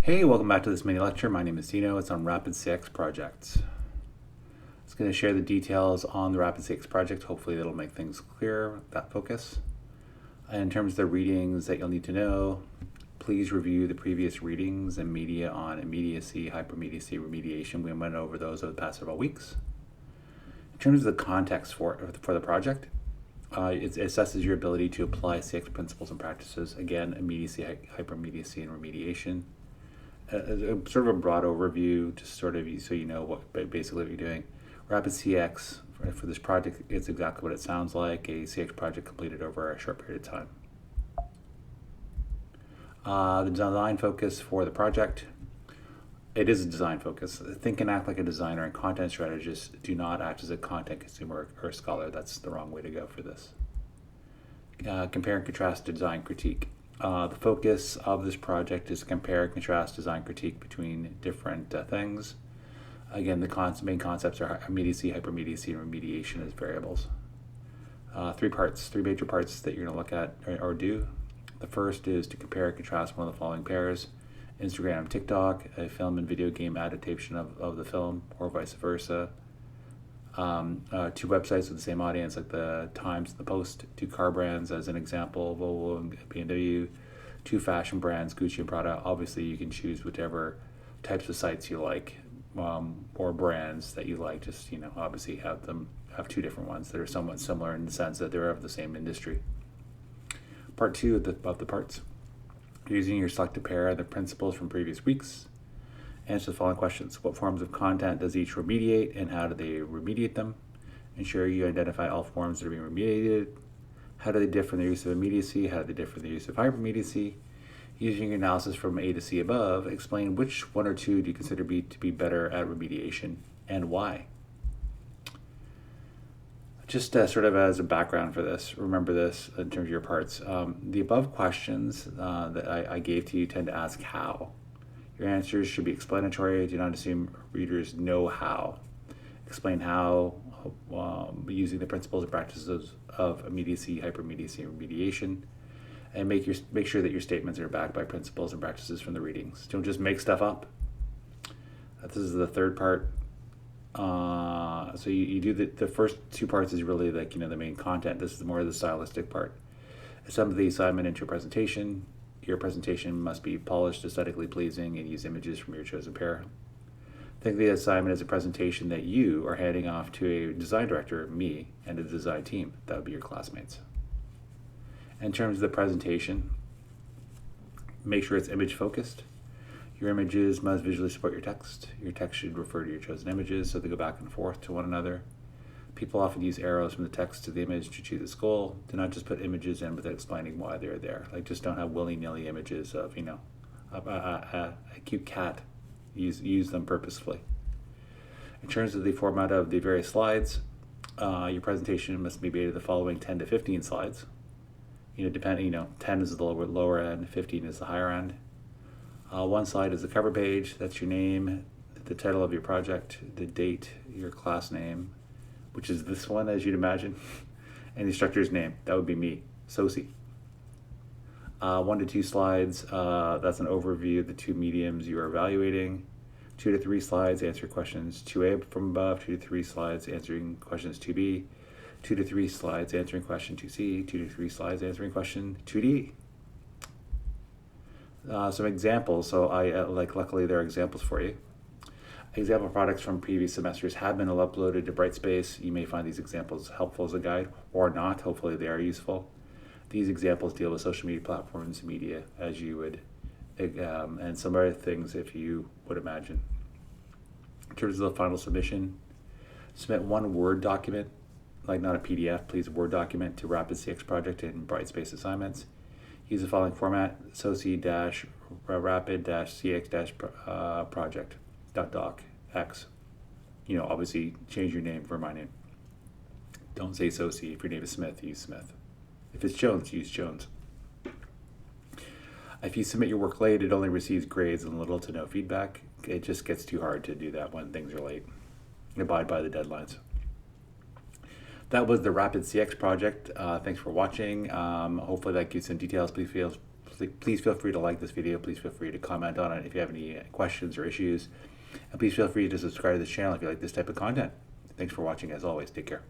Hey, welcome back to this mini lecture. My name is Dino. It's on Rapid CX projects. It's going to share the details on the Rapid CX project. Hopefully that'll make things clear, that focus. And in terms of the readings that you'll need to know, please review the previous readings and media on immediacy, hypermediacy, remediation. We went over those over the past several weeks. In terms of the context for the project, it assesses your ability to apply CX principles and practices. Again, immediacy, hypermediacy, and remediation. Sort of a broad overview, just sort of so you know what basically you're doing. Rapid CX for this project, it's exactly what it sounds like, a CX project completed over a short period of time. The design focus for the project, it is a design focus. Think and act like a designer, and content strategists do not act as a content consumer or scholar. That's the wrong way to go for this. Compare and contrast design critique. The focus of this project is to compare and contrast design critique between different things. Again, the main concepts are immediacy, hypermediacy, and remediation as variables. Three major parts that you're going to look at or do. The first is to compare and contrast one of the following pairs: Instagram and TikTok, a film and video game adaptation of the film, or vice versa. Two websites with the same audience, like the Times and the Post. Two car brands, as an example, Volvo and BMW. Two fashion brands, Gucci and Prada. Obviously, you can choose whichever types of sites you like, or brands that you like. Just obviously have two different ones that are somewhat similar in the sense that they're of the same industry. Part two of the parts. Using your selected pair and the principles from previous weeks. Answer the following questions. What forms of content does each remediate, and how do they remediate them? Ensure you identify all forms that are being remediated. How do they differ in the use of immediacy? How do they differ in the use of hypermediacy? Using your analysis from A to C above, explain which one or two do you consider to be better at remediation, and why? Just sort of as a background for this, remember this in terms of your parts. The above questions that I gave to you tend to ask how. Your answers should be explanatory. Do not assume readers know how. Explain how using the principles and practices of immediacy, hypermediacy, and remediation, and make sure that your statements are backed by principles and practices from the readings. Don't just make stuff up. This is the third part. So you do the first two parts is really like the main content. This is more of the stylistic part. Some of the assignment into a presentation. Your presentation must be polished, aesthetically pleasing, and use images from your chosen pair. Think of the assignment as a presentation that you are handing off to a design director, me, and a design team. That would be your classmates. In terms of the presentation, make sure it's image focused. Your images must visually support your text. Your text should refer to your chosen images so they go back and forth to one another. People often use arrows from the text to the image to achieve this goal. Do not just put images in without explaining why they're there. Like, just don't have willy-nilly images of, a cute cat. Use them purposefully. In terms of the format of the various slides, your presentation must be made of the following 10 to 15 slides. 10 is the lower end, 15 is the higher end. One slide is the cover page. That's your name, the title of your project, the date, your class name, which is this one, as you'd imagine, and the instructor's name. That would be me, Sossi. 1 to 2 slides, that's an overview of the two mediums you are evaluating. 2 to 3 slides, answer questions 2A from above. 2 to 3 slides, answering questions 2B. 2 to 3 slides, answering question 2C. 2 to 3 slides, answering question 2D. Some examples, so luckily there are examples for you. Example products from previous semesters have been uploaded to Brightspace. You may find these examples helpful as a guide or not. Hopefully they are useful. These examples deal with social media platforms, media, as you would, and some other things if you would imagine. In terms of the final submission, submit one Word document, like not a PDF, please, a Word document to Rapid CX Project and Brightspace assignments. Use the following format: Sossi-rapid-cx-project.docx. Obviously change your name for my name. Don't say Sossi. If your name is Smith, use Smith. If it's Jones, use Jones. If you submit your work late, it only receives grades and little to no feedback. It just gets too hard to do that when things are late. Abide by the deadlines. That was the Rapid CX project. Thanks for watching. Hopefully that gives some details. Please Please feel free to like this video. Please feel free to comment on it if you have any questions or issues. And please feel free to subscribe to this channel if you like this type of content. Thanks for watching as always. Take care.